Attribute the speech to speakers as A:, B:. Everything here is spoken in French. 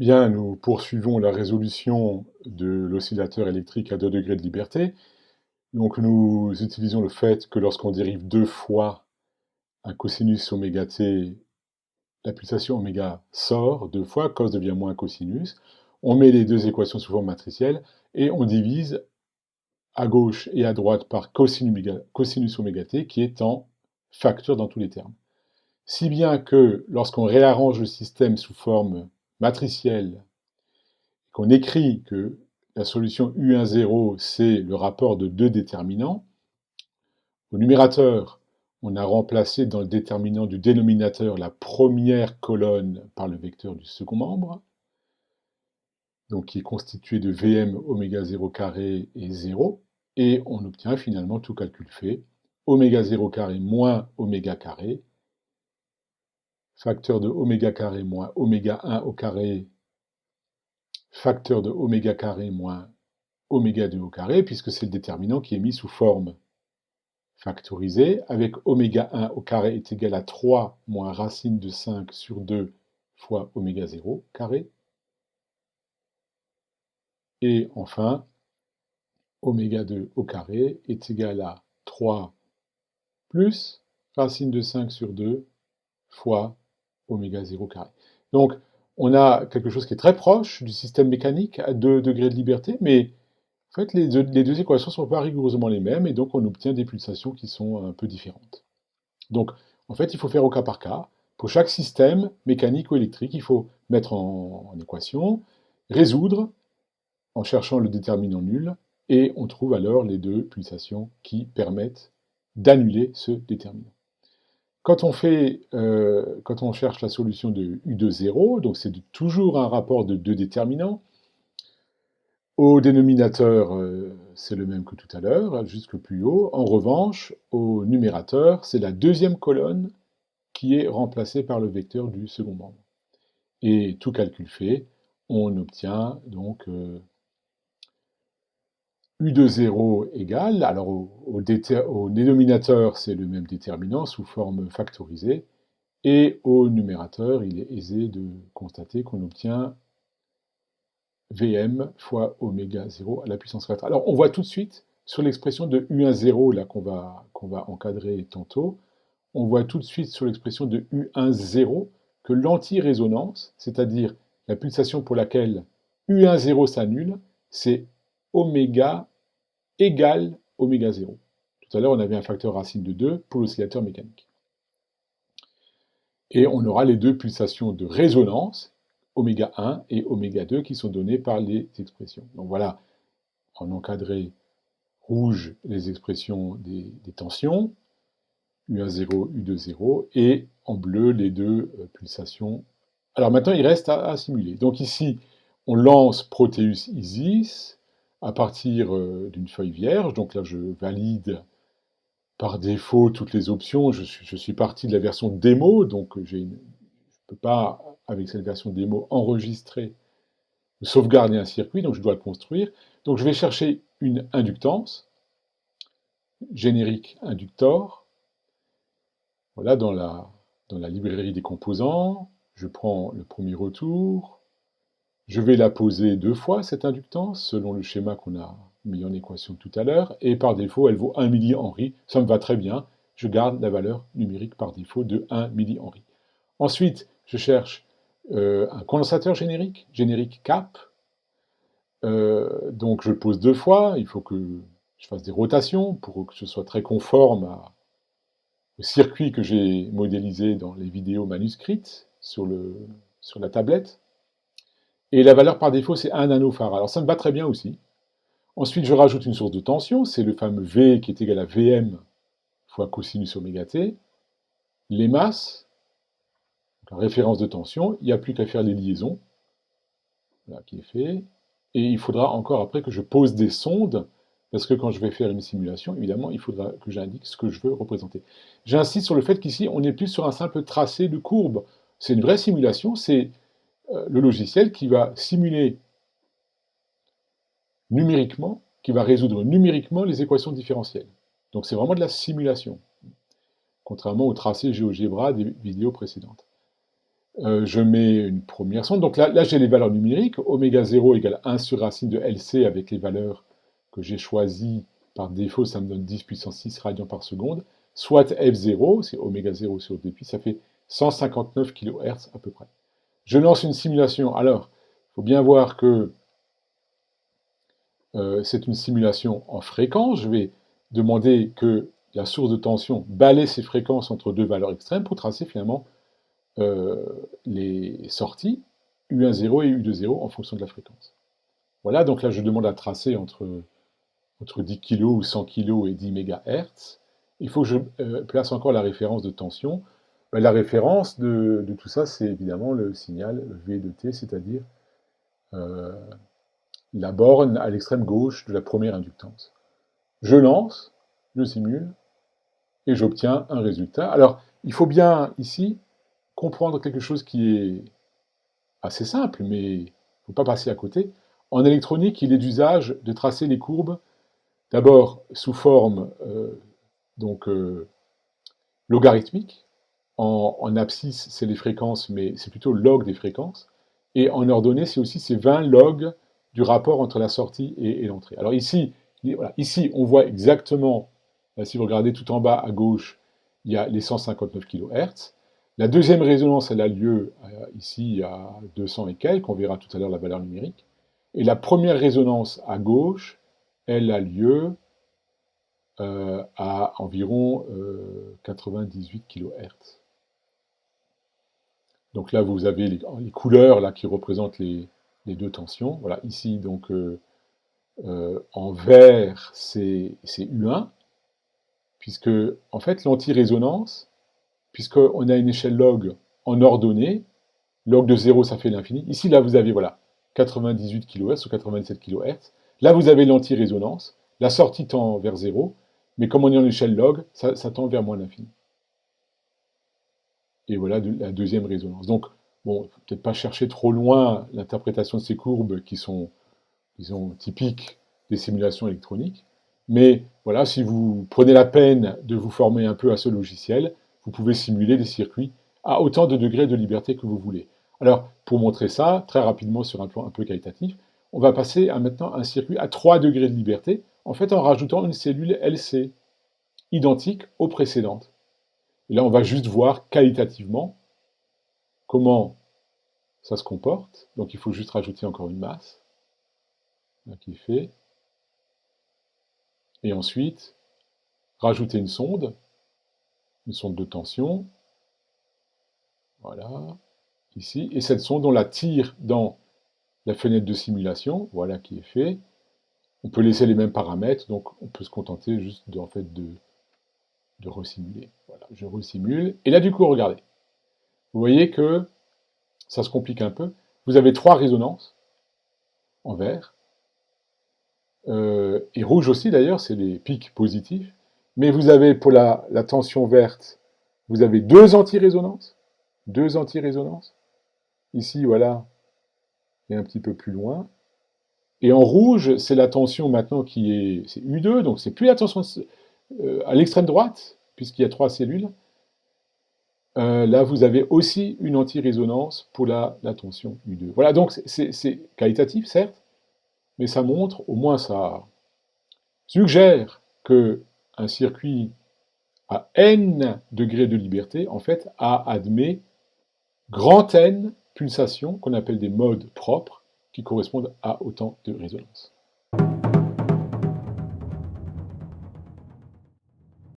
A: bien, nous poursuivons la résolution de l'oscillateur électrique à 2 degrés de liberté. Donc nous utilisons le fait que lorsqu'on dérive deux fois un cosinus oméga t, la pulsation oméga sort deux fois, cos devient moins cosinus. On met les deux équations sous forme matricielle et on divise à gauche et à droite par cosinus oméga t qui est en facteur dans tous les termes. Si bien que lorsqu'on réarrange le système sous forme matricielle, qu'on écrit que la solution U10, c'est le rapport de deux déterminants, au numérateur, on a remplacé dans le déterminant du dénominateur la première colonne par le vecteur du second membre, donc qui est constitué de Vm oméga 0 carré et 0, et on obtient finalement, tout calcul fait, oméga 0 carré moins oméga carré, facteur de oméga carré moins oméga 1 au carré, facteur de oméga carré moins oméga 2 au carré, puisque c'est le déterminant qui est mis sous forme factorisée, avec oméga 1 au carré est égal à 3 moins racine de 5 sur 2 fois oméga 0 carré. Et enfin, oméga 2 au carré est égal à 3 plus racine de 5 sur 2 fois oméga 0 carré. Donc, on a quelque chose qui est très proche du système mécanique à 2 degrés de liberté, mais en fait, les deux équations ne sont pas rigoureusement les mêmes, et donc on obtient des pulsations qui sont un peu différentes. Donc, en fait, il faut faire au cas par cas. Pour chaque système mécanique ou électrique, il faut mettre en équation, résoudre en cherchant le déterminant nul, et on trouve alors les deux pulsations qui permettent d'annuler ce déterminant. Quand on cherche la solution de U de 0, donc c'est toujours un rapport de deux déterminants. Au dénominateur, c'est le même que tout à l'heure, jusque plus haut. En revanche, au numérateur, c'est la deuxième colonne qui est remplacée par le vecteur du second membre. Et tout calcul fait, on obtient donc U de 0 égale, alors au dénominateur, c'est le même déterminant sous forme factorisée, et au numérateur, il est aisé de constater qu'on obtient Vm fois oméga 0 à la puissance 4. Alors on voit tout de suite sur l'expression de U10 là qu'on va encadrer tantôt, on voit tout de suite sur l'expression de U10 que l'anti-résonance, c'est-à-dire la pulsation pour laquelle U10 s'annule, c'est oméga égale oméga 0. Tout à l'heure, on avait un facteur racine de 2 pour l'oscillateur mécanique. Et on aura les deux pulsations de résonance, oméga 1 et oméga 2, qui sont données par les expressions. Donc voilà, en encadré rouge, les expressions des tensions, U10, U20, et en bleu, les deux pulsations. Alors maintenant, il reste à simuler. Donc ici, on lance Proteus Isis à partir d'une feuille vierge. Donc là, je valide par défaut toutes les options. Je suis parti de la version démo, donc je ne peux pas, avec cette version démo, enregistrer, sauvegarder un circuit, donc je dois le construire. Donc je vais chercher une inductance, générique inductor. Voilà, dans la librairie des composants, je prends le premier retour, je vais la poser deux fois, cette inductance, selon le schéma qu'on a mis en équation tout à l'heure, et par défaut, elle vaut 1 millihenry. Ça me va très bien, je garde la valeur numérique par défaut de 1 millihenry. Ensuite, je cherche un condensateur générique cap. Donc je le pose deux fois, il faut que je fasse des rotations pour que ce soit très conforme au circuit que j'ai modélisé dans les vidéos manuscrites sur la tablette. Et la valeur par défaut, c'est 1 nanofarad. Alors ça me va très bien aussi. Ensuite, je rajoute une source de tension, c'est le fameux V qui est égal à Vm fois cosinus oméga t. Les masses, la référence de tension, il n'y a plus qu'à faire les liaisons. Voilà qui est fait. Et il faudra encore après que je pose des sondes, parce que quand je vais faire une simulation, évidemment, il faudra que j'indique ce que je veux représenter. J'insiste sur le fait qu'ici, on n'est plus sur un simple tracé de courbe. C'est une vraie simulation, c'est le logiciel qui va simuler numériquement, qui va résoudre numériquement les équations différentielles. Donc c'est vraiment de la simulation, contrairement au tracé GeoGebra des vidéos précédentes. Je mets une première sonde. Donc là j'ai les valeurs numériques. Oméga 0 égale 1 sur racine de LC avec les valeurs que j'ai choisies par défaut. Ça me donne 10 puissance 6 radians par seconde. Soit F0, c'est oméga 0 sur 2 pi, ça fait 159 kHz à peu près. Je lance une simulation. Alors, il faut bien voir que c'est une simulation en fréquence. Je vais demander que la source de tension balaie ces fréquences entre deux valeurs extrêmes pour tracer finalement les sorties U1,0 et U2,0 en fonction de la fréquence. Voilà, donc là je demande à tracer entre 10 kg ou 100 kg et 10 MHz. Il faut que je place encore la référence de tension. Ben, la référence de tout ça, c'est évidemment le signal V de T, c'est-à-dire la borne à l'extrême gauche de la première inductance. Je lance, je simule, et j'obtiens un résultat. Alors, il faut bien, ici, comprendre quelque chose qui est assez simple, mais il ne faut pas passer à côté. En électronique, il est d'usage de tracer les courbes, d'abord sous forme logarithmique. En abscisse, c'est les fréquences, mais c'est plutôt log des fréquences. Et en ordonnée, c'est aussi ces 20 log du rapport entre la sortie et l'entrée. Alors ici, voilà, ici, on voit exactement, là, si vous regardez tout en bas à gauche, il y a les 159 kHz. La deuxième résonance, elle a lieu ici à 200 et quelques, on verra tout à l'heure la valeur numérique. Et la première résonance à gauche, elle a lieu à environ 98 kHz. Donc là, vous avez les couleurs là, qui représentent les deux tensions. Voilà, ici, donc, en vert, c'est U1, puisque, en fait, l'anti-résonance, puisqu'on a une échelle log en ordonnée, log de 0, ça fait l'infini. Ici, là, vous avez, voilà, 98 kHz ou 97 kHz. Là, vous avez l'anti-résonance. La sortie tend vers 0, mais comme on est en échelle log, ça tend vers moins l'infini. Et voilà la deuxième résonance. Donc, bon, il ne faut peut-être pas chercher trop loin l'interprétation de ces courbes qui sont, disons, typiques des simulations électroniques. Mais voilà, si vous prenez la peine de vous former un peu à ce logiciel, vous pouvez simuler des circuits à autant de degrés de liberté que vous voulez. Alors, pour montrer ça, très rapidement sur un plan un peu qualitatif, on va passer maintenant à un circuit à 3 degrés de liberté, en fait en rajoutant une cellule LC, identique aux précédentes. Et là, on va juste voir qualitativement comment ça se comporte. Donc, il faut juste rajouter encore une masse, là, qui est fait. Et ensuite, rajouter une sonde de tension. Voilà, ici. Et cette sonde, on la tire dans la fenêtre de simulation. Voilà qui est fait. On peut laisser les mêmes paramètres, donc on peut se contenter juste de, en fait, de resimuler. Voilà, je resimule. Et là, du coup, regardez. Vous voyez que ça se complique un peu. Vous avez 3 résonances en vert. Et rouge aussi, d'ailleurs, c'est les pics positifs. Mais vous avez, pour la tension verte, vous avez 2 anti-résonances. 2 anti-résonances. Ici, voilà, et un petit peu plus loin. Et en rouge, c'est la tension maintenant qui est... C'est U2, donc c'est plus la tension à l'extrême droite, puisqu'il y a 3 cellules. Là, vous avez aussi une anti-résonance pour la tension U2. Voilà, donc c'est qualitatif, certes, mais ça montre, au moins ça suggère que un circuit à n degrés de liberté, en fait, admet grand N pulsations qu'on appelle des modes propres qui correspondent à autant de résonances.